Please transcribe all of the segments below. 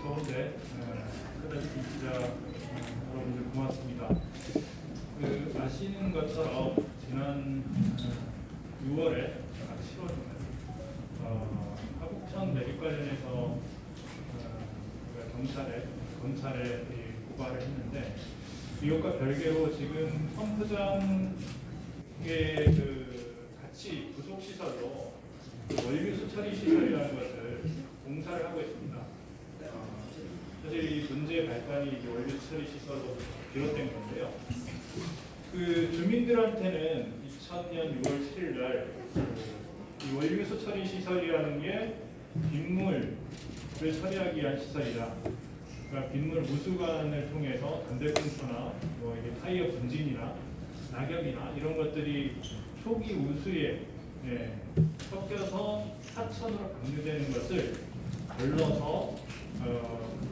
더운데 그다지 기자 여러분들 고맙습니다. 아시는 것처럼 지난 6월에 10월인가요? 하북천 매립 관련해서 검찰에 고발을 했는데 이것과 별개로 지금 펌프장의 같이 부속 시설로 원유수 처리 시설이라는 것을 공사를 하고 있습니다. 사실 이 문제의 발단이 이제 원유수 처리 시설로 비롯된 건데요. 주민들한테는 2000년 6월 7일 날 이 원유수 처리 시설이라는 게 빗물을 처리하기 위한 시설이다. 그러니까 빗물 무수관을 통해서 담배꽁초나 이게 타이어 분진이나 낙엽이나 이런 것들이 초기 우수에 섞여서 하천으로 방류되는 것을 걸러서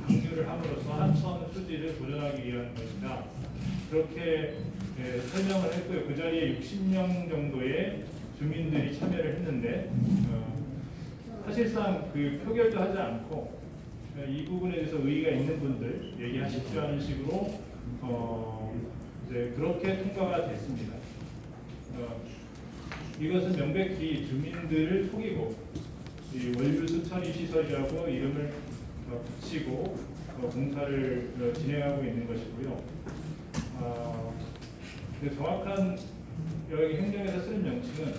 방류를 함으로써 하천 수질을 보존하기 위한 것이다. 그렇게 설명을 했고요. 그 자리에 60명 정도의 주민들이 참여를 했는데 사실상 표결도 하지 않고 이 부분에 대해서 의의가 있는 분들 얘기하십시오 하는 식으로 이제 그렇게 통과가 됐습니다. 이것은 명백히 주민들을 속이고 이 원유수 처리 시설이라고 이름을 붙이고 공사를 진행하고 있는 것이고요. 정확한 여기 행정에서 쓰는 명칭은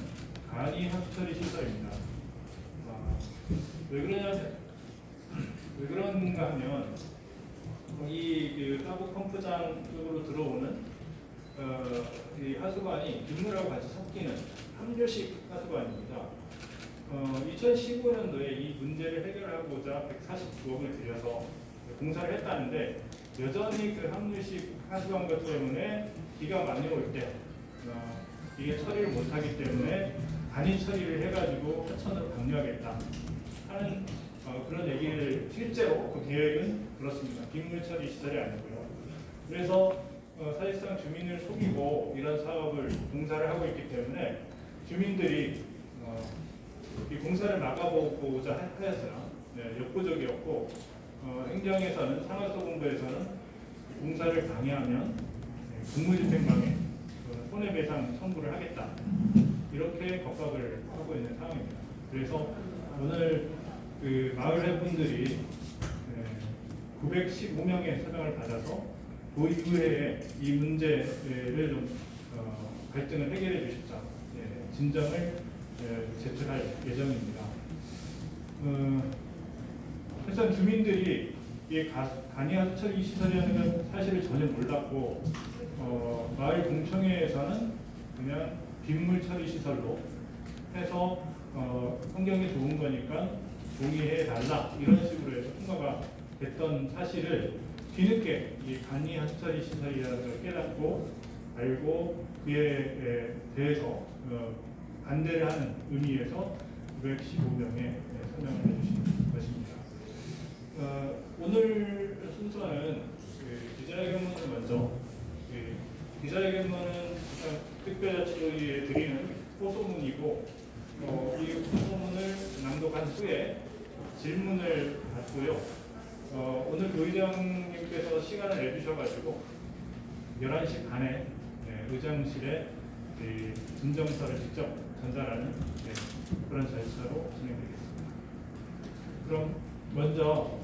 간이 하수처리 시설입니다. 왜 그런가 하면 이 따북 펌프장 쪽으로 들어오는 이 하수관이 빗물하고 같이 섞이는 함유식 하수관입니다. 2015년도에 이 문제를 해결하고자 149억을 들여서 공사를 했다는데 여전히 그 함유식 하수관 것 때문에 비가 많이 올 때 이게 처리를 못하기 때문에 간이 처리를 해가지고 하천으로 방류하겠다 하는 그런 얘기를 실제로 그 계획은 그렇습니다. 빗물 처리 시설이 아니고요. 그래서 사실상 주민을 속이고 이런 사업을 공사를 하고 있기 때문에 주민들이 이 공사를 막아보고자 하였으나 역부족이었고 행정에서는 상하수본부에서는 공사를 방해하면 직무집행방해 손해배상 청구를 하겠다 이렇게 겁박을 하고 있는 상황입니다. 그래서 오늘 마을 회분들이 915명의 서명을 받아서 도의회에 이 문제를 좀 갈등을 해결해 주십사 진정을 제출할 예정입니다. 일단 주민들이 이 간이하수처리 시설이라는 건 사실을 전혀 몰랐고 마을 공청회에서는 그냥 빗물 처리 시설로 해서 환경이 좋은 거니까 동의해 달라 이런 식으로 해서 통과가 됐던 사실을 뒤늦게 이 간이하수처리 시설이라는 걸 깨닫고 알고 그에 대해서 반대를 하는 의미에서 915명의 설명을 해주신 것입니다. 오늘 순서는 기자회견문을 먼저 기자회견문은 특별자치도의회에 드리는 호소문이고 이 호소문을 낭독한 후에 질문을 받고요. 오늘 의장님께서 시간을 내주셔가지고 11시 반에 의장실에 진정서를 직접 전달하는 그런 절차로 진행되겠습니다. 그럼 먼저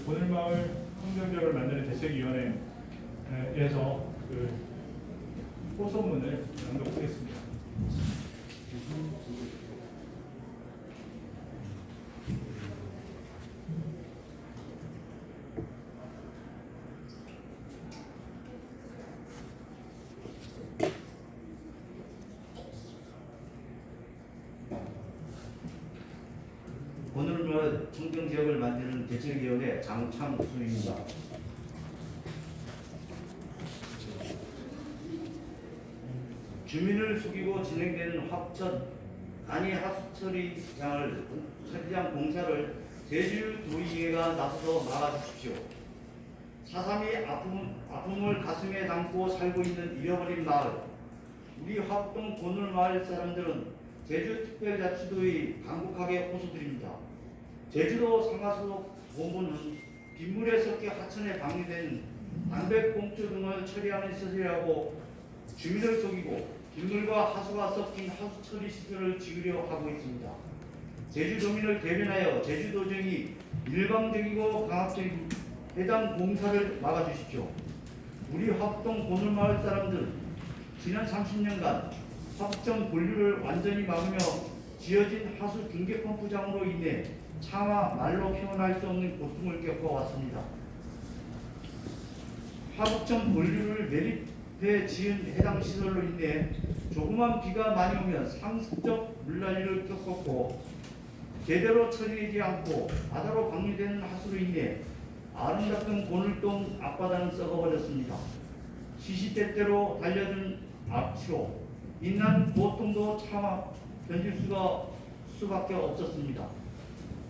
보늘마을 환경지역을 만드는 대책위원회에서 호소문을 낭독하겠습니다. 보늘마을 청정지역을 만드는 대책위원회 장창수입니다. 주민을 속이고 진행되는 간이 하수처리장 공사를 제주도의회가 나서서 막아주십시오. 4.3이 아픔을 가슴에 담고 살고 있는 잃어버린 마을, 우리 합동 보늘마을 사람들은 제주특별자치도의 강국하게 호소드립니다. 제주도 상하수 본부는 빗물에 섞여 하천에 방류된 담배꽁초 등을 처리하는 시설이라고 주민을 속이고 빗물과 하수가 섞인 하수 처리 시설을 지으려 하고 있습니다. 제주도민을 대변하여 제주도정이 일방적이고 강압적인 해당 공사를 막아주십시오. 우리 화북동 보늘마을 사람들 지난 30년간 화북점 본류를 완전히 막으며 지어진 하수 중계 펌프장으로 인해 차마 말로 표현할 수 없는 고통을 겪어왔습니다. 화북점 본류를 매립해 지은 해당 시설로 인해 조그만 비가 많이 오면 상습적 물난리를 겪었고 제대로 처리되지 않고 바다로 방류되는 하수로 인해 아름답던 보늘동 앞바다는 썩어버렸습니다. 시시때때로 달려든 악취로 인한 고통도 참아 견딜 수밖에 없었습니다.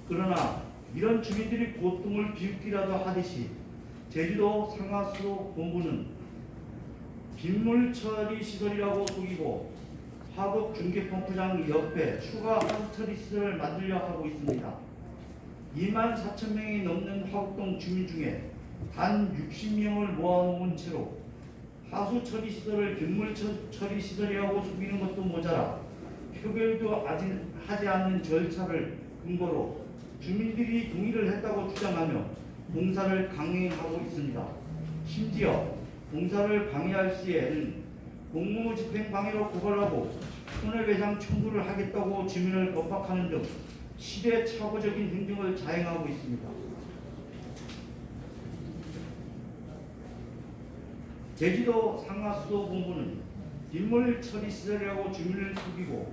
그러나 이런 주민들이 고통을 비웃기라도 하듯이 제주도 상하수도 본부는 빗물 처리 시설이라고 속이고 화북 중계 펌프장 옆에 추가 하수 처리 시설을 만들려 하고 있습니다. 2만 4천 명이 넘는 화북동 주민 중에 단 60명을 모아놓은 채로 하수 처리 시설을 빗물 처리 시설이라고 속이는 것도 모자라 표결도 아직 하지 않는 절차를 근거로 주민들이 동의를 했다고 주장하며 공사를 강행하고 있습니다. 심지어 공사를 방해할 시에는 공무집행 방해로 고발하고 손해배상 청구를 하겠다고 주민을 겁박하는 등 시대착오적인 행정을 자행하고 있습니다. 제주도 상하수도 본부는 빗물 처리 시설이라고 주민을 속이고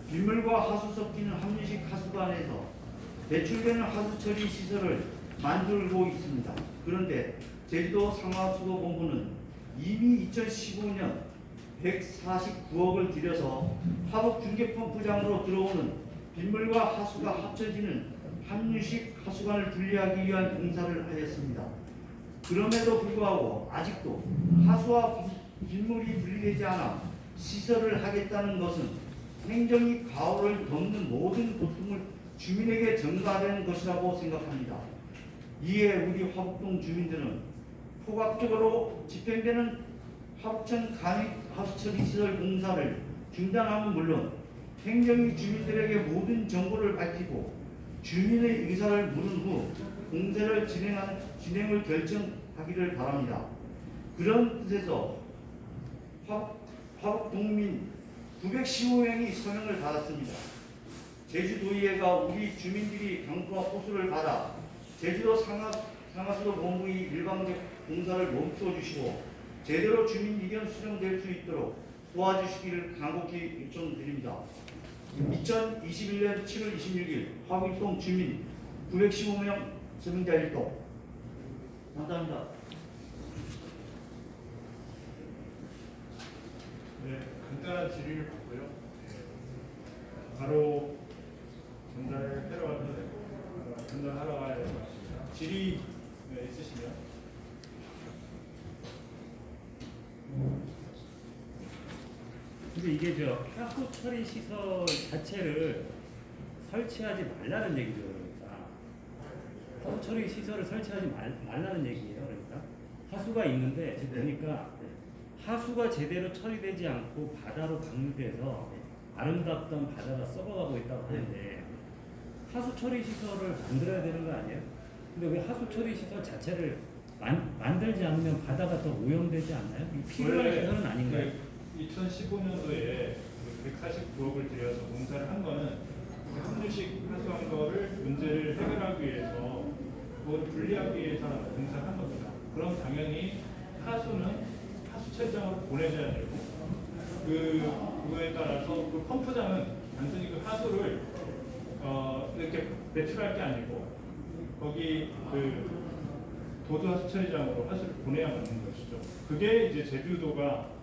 빗물과 하수 섞이는 함유식 하수관에서 배출되는 하수 처리 시설을 만들고 있습니다. 그런데 제주도 상하수도 본부는 이미 2015년 149억을 들여서 화북 중계 펌프장으로 들어오는 빗물과 하수가 합쳐지는 함유식 하수관을 분리하기 위한 공사를 하였습니다. 그럼에도 불구하고 아직도 하수와 빗물이 분리되지 않아 시설을 하겠다는 것은 행정이 가오를 덮는 모든 고통을 주민에게 전가하는 것이라고 생각합니다. 이에 우리 화북동 주민들은 포괄적으로 집행되는 화북천 간이 하수처리 시설 공사를 중단하면 물론 행정이 주민들에게 모든 정보를 밝히고 주민의 의사를 물은 후 공사를 진행을 결정하기를 바랍니다. 그런 뜻에서 화북동민 915명이 서명을 받았습니다. 제주도의회가 우리 주민들이 강구와 호소를 받아 제주도 상하수도 본부의 일방적 공사를 멈춰주시고 제대로 주민 의견 수정될 수 있도록 도와주시기를 간곡히 요청드립니다. 2021년 7월 26일 화북동 주민 915명 서명자 일동. 감사합니다. 네, 간단한 질의를 받고요. 바로 전달하러 가야 될 것 같습니다. 질의 있으시면. 근데 이게 저 하수 처리 시설 자체를 설치하지 말라는 얘기죠. 그러니까 하수 처리 시설을 설치하지 말라는 얘기예요. 그러니까 하수가 있는데 지금 보니까 하수가 제대로 처리되지 않고 바다로 방류돼서 아름답던 바다가 썩어가고 있다고 하는데 하수 처리 시설을 만들어야 되는 거 아니에요? 근데 왜 하수 처리 시설 자체를 만들지 않으면 바다가 더 오염되지 않나요? 필요한 시설은 아닌가요? 2015년도에 149억을 들여서 공사를 한 거는 함유식 하수한 거를 문제를 해결하기 위해서 그걸 분리하기 위해서 공사를 한 겁니다. 그럼 당연히 하수는 하수처리장으로 보내줘야 되고 그거에 따라서 그 펌프장은 단순히 그 하수를 이렇게 배출할 게 아니고 거기 그 도도 하수처리장으로 하수를 보내야 하는 것이죠. 그게 이제 제주도가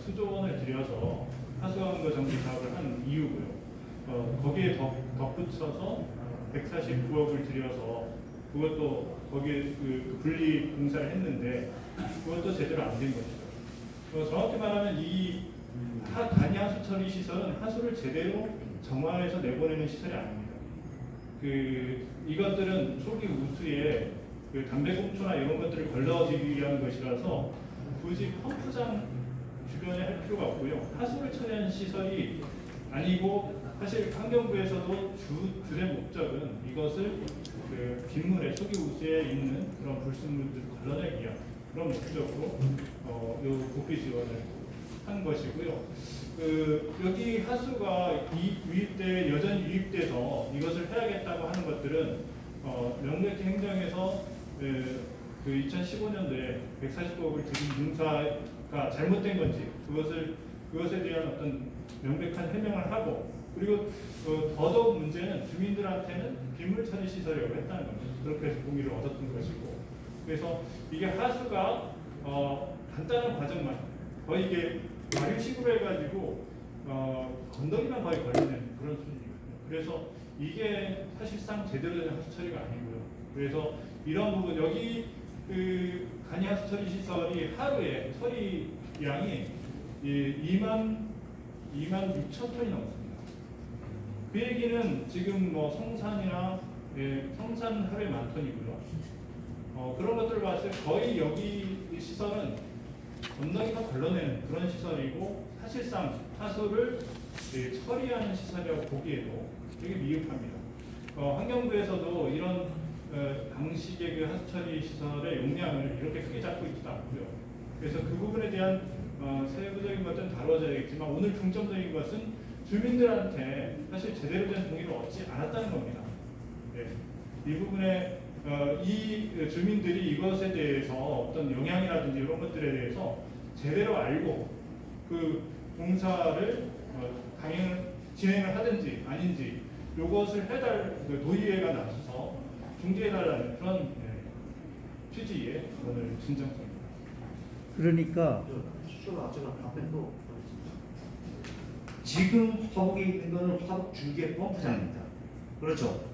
수조 원을 들여서 하수관거 정비 사업을 한 이유고요. 거기에 덧붙여서 149억을 들여서 그것도 거기에 그 분리 공사를 했는데 그것도 제대로 안 된 것이죠. 정확히 말하면 이 간이 하수 처리 시설은 하수를 제대로 정화해서 내보내는 시설이 아닙니다. 이것들은 초기 우수에 그 담배꽁초나 이런 것들을 걸러지기 위한 것이라서 굳이 펌프장 주변에 할 필요가 없고요. 하수를 처리하는 시설이 아니고 사실 환경부에서도 주된 목적은 이것을 그 빗물에 소기우수에 있는 그런 불순물들을 걸러내기 위한 그런 목적으로 요 국비 지원을 한 것이고요. 여기 하수가 유입돼 여전히 유입돼서 이것을 해야겠다고 하는 것들은 명백히 행정에서 그 2015년도에 149억을 들인 공사가 잘못된 건지 그것에 대한 어떤 명백한 해명을 하고 그리고 더더욱 문제는 주민들한테는 빗물 처리 시설이라고 했다는 겁니다. 그렇게 해서 동의를 얻었던 것이고 그래서 이게 하수가 간단한 과정만 거의 이게 마류식으로 해가지고 건더기만 거의 걸리는 그런 수준이거든요. 그래서 이게 사실상 제대로 된 하수 처리가 아니고요. 그래서 이런 부분 여기 그 간이 하수 처리 시설이 하루에 처리 양이 2만 6천 톤이 넘습니다. 그 얘기는 지금 뭐 성산이나 성산 하루에 10,000톤이고요. 그런 것들을 봤을 때 거의 여기 이 시설은 건더기가 걸러내는 그런 시설이고 사실상 하수를 처리하는 시설이라고 보기에도 되게 미흡합니다. 환경부에서도 이런 방식의 그 하수 처리 시설의 용량을 이렇게 크게 잡고 있지도 않고요. 그래서 그 부분에 대한 세부적인 것들은 다뤄져야겠지만 오늘 중점적인 것은 주민들한테 사실 제대로 된 동의를 얻지 않았다는 겁니다. 네. 이 부분에 이 주민들이 이것에 대해서 어떤 영향이라든지 이런 것들에 대해서 제대로 알고 그 공사를 진행을 하든지 아닌지 이것을 그 도의회가 나서서 중지해달라는 그런 취지의 오늘 진정성입니다. 그러니까 지금 화북에 있는 것은 화북 중계 펌프장입니다. 그렇죠?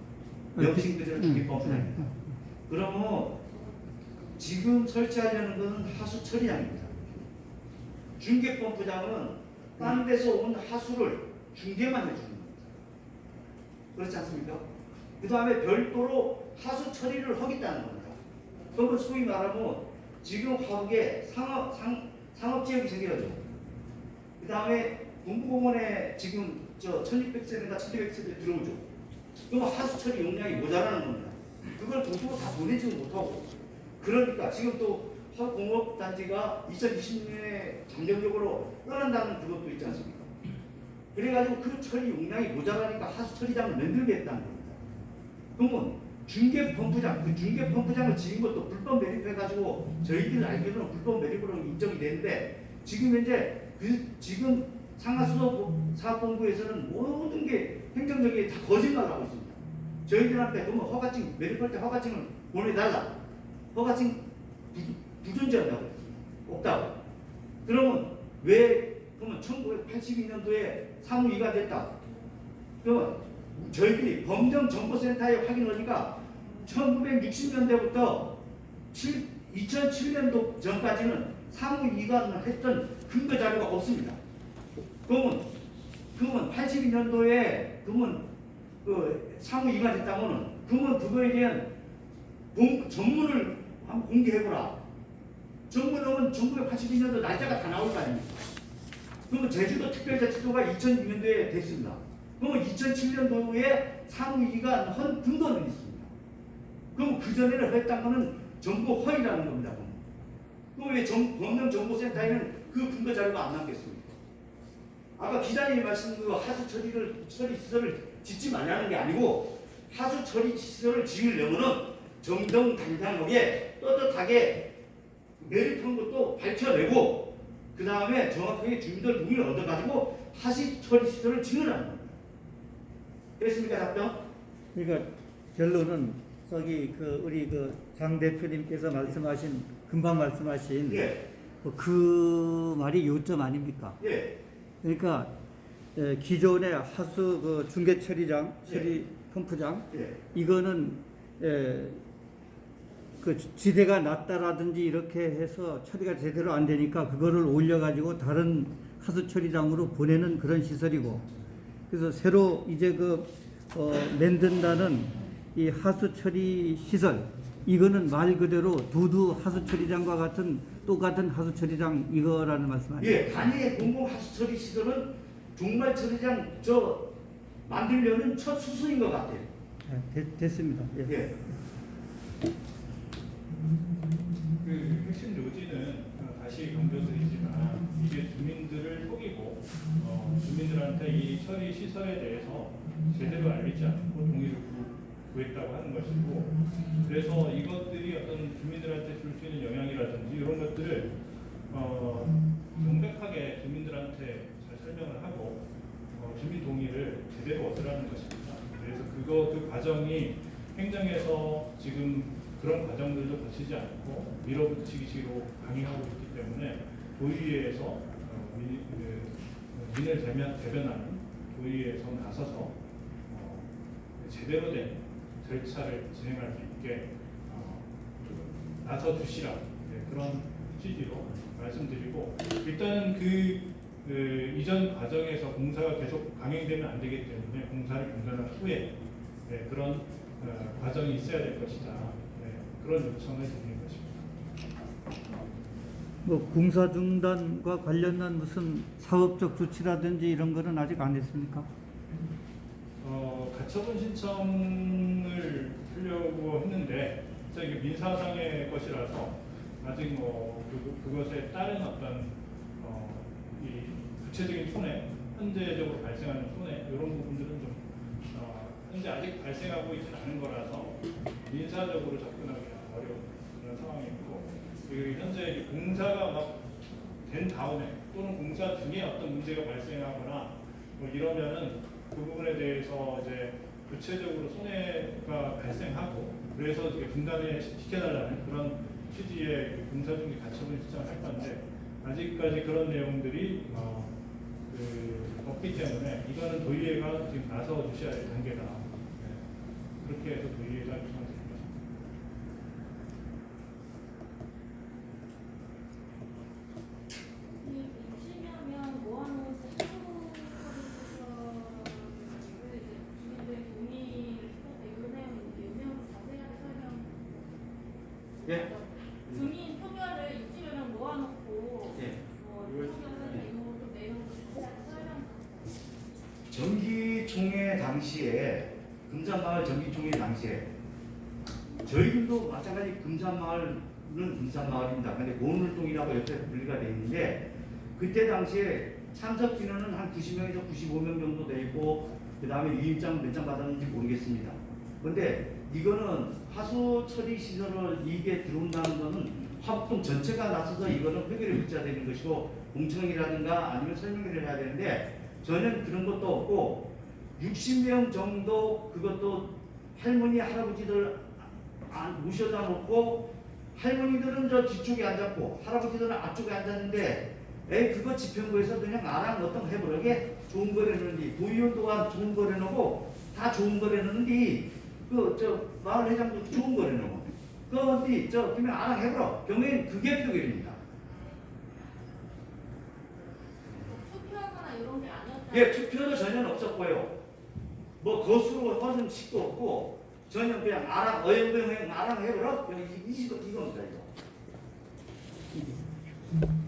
명칭 그대로 중계 펌프장입니다. 그러면 지금 설치하려는 것은 하수 처리장입니다. 중계 펌프장은 딴 데서 온 하수를 중계만 해주는 겁니다. 그렇지 않습니까? 그 다음에 별도로 하수 처리를 하겠다는 겁니다. 그러면 소위 말하면 지금 화북에 상업지역이 생겨야죠. 그 다음에 동부공원에 지금 1600세대인가 1200세대 들어오죠. 그럼 하수 처리 용량이 모자라는 겁니다. 그걸 도시로 다 보내지 못하고 그러니까 지금 또 화공업단지가 2020년에 잠정적으로 떠난다는 그것도 있지 않습니까? 그래가지고 그 처리 용량이 모자라니까 하수 처리장을 만들겠다는 겁니다. 그러면 중계 펌프장, 그 중계 펌프장을 지은 것도 불법 매립해가지고 저희들 알기로는 불법 매립으로 인정이 되는데 지금 현재 지금 상하수도사업본부에서는 모든 게 행정적인 다 거짓말을 하고 있습니다. 저희들한테 그러면 허가증 매립할 때 허가증을 보내달라. 허가증 부존재한다고 없다고. 그러면 왜 그러면 1982년도에 사무위가 됐다. 그러면 저희들이 범정정보센터에 확인하니까 1960년대부터 2007년도 전까지는 사무위관을 했던 근거 자료가 없습니다. 그러면 82년도에 그러면 그 사무위관 했다면은 그러면 그거에 대한 전문을 한번 공개해보라. 전문은 1982년도 날짜가 다 나올 거 아닙니까? 그러면 제주도 특별자치도가 2006년도에 됐습니다. 그러면 2007년도에 사무위관 한 근거는 있습니다. 그럼 그 전에는 했던 거는 전부 허위라는 겁니다. 그럼 왜 범정정보센터에는 그 근거 자료가 안 남겠습니까? 아까 기자님이 말씀드린 하수 처리 시설을 짓지 말라는 게 아니고 하수 처리 시설을 지으려면은 정정당당하게 떳떳하게 매립한 것도 밝혀내고 그 다음에 정확하게 주민들 동의를 얻어가지고 하수 처리 시설을 지으라는 겁니다. 됐습니까 답변? 그러니까 결론은 저기 우리 장 대표님께서 말씀하신 금방 말씀하신 예. 그 말이 요점 아닙니까? 예. 그러니까 기존의 하수 중계 처리장, 처리 펌프장 예. 이거는 그 지대가 낮다라든지 이렇게 해서 처리가 제대로 안 되니까 그거를 올려가지고 다른 하수 처리장으로 보내는 그런 시설이고 그래서 새로 이제 만든다는 이 하수 처리 시설 이거는 말 그대로 두두 하수처리장과 같은 똑같은 하수처리장 이거라는 말씀 아니에요? 예, 단위의 공공 하수처리 시설은 종말 처리장 만들려는 첫 수순인 것 같아요. 됐습니다. 예. 예. 그 핵심 요지는 다시 강조드리지만 이게 주민들을 속이고 주민들한테 이 처리 시설에 대해서 제대로 알리지 않고 동의를 구했다고 하는 것이고, 그래서 이것들이 어떤 주민들한테 줄 수 있는 영향이라든지 이런 것들을 명백하게 주민들한테 잘 설명을 하고 주민 동의를 제대로 얻으라는 것입니다. 그래서 그 과정이 행정에서 지금 그런 과정들도 거치지 않고 밀어붙이기식으로 강행하고 있기 때문에 도의회에서 민을 대변하는 도의회에서 나서서 제대로 된 절차를 진행할 수 있게 나서 주시라, 그런 취지로 말씀드리고, 일단은 이전 과정에서 공사가 계속 강행되면 안 되기 때문에 공사를 중단한 후에 그런 과정이 있어야 될 것이다, 그런 요청을 드리는 것입니다. 뭐 공사 중단과 관련한 무슨 사업적 조치라든지 이런 거는 아직 안 했습니까? 가처분 신청을 하려고 했는데 이게 민사상의 것이라서 아직 그것에 따른 어떤 이 구체적인 손해, 현재적으로 발생하는 손해 이런 부분들은 좀 현재 아직 발생하고 있지는 않은 거라서 민사적으로 접근하기 어려운 그런 상황이고, 그리고 현재 공사가 막 된 다음에 또는 공사 중에 어떤 문제가 발생하거나 뭐 이러면은 그 부분에 대해서 이제 구체적으로 손해가 발생하고 그래서 이게 중단을 시켜달라는 그런 취지의 공사 중에 가처분 신청을 할 건데, 아직까지 그런 내용들이 없기 때문에 이거는 도의회가 지금 나서 주셔야 할 단계다. 그렇게 해서 도의회가 요청드립니다. 예. 주민 표결을 60여 명 모아놓고 예. 이거 좀 내용 자세하게 설명. 정기총회 당시에 금산마을 정기총회 당시에 저희들도 마찬가지 금산마을은 금산마을입니다. 근데 고운울동이라고 옆에 분리가 되어 있는데 그때 당시에 참석 인원은 한 90명에서 95명 정도 돼 있고 그 다음에 위임장 몇 장 받았는지 모르겠습니다. 근데 이거는 하수 처리 시설을 이게 들어온다는 거는 화북동 전체가 나서서 이거는 회계를 묻자야 되는 것이고 공청이라든가 아니면 설명회를 해야 되는데 전혀 그런 것도 없고 60명 정도 그것도 할머니 할아버지들 모셔다 놓고 할머니들은 저 뒤쪽에 앉았고 할아버지들은 앞쪽에 앉았는데 그거 지평구에서 그냥 나랑 어떤 해보려게 좋은 거래 놓는디 도의원 또한 좋은 거래 놓고 다 좋은 거래 놓는디 마을 회장도 좋은 거래 놓고 그런데 그러면 나랑 해보라 경우엔 그게 표결입니다. 투표하거나 이런 게 아니었다. 예, 투표도 전혀 없었고요. 뭐 거수로 하는 식도 없고 전혀 그냥 나랑 어영부영 나랑 해보라 이겁니다 이거.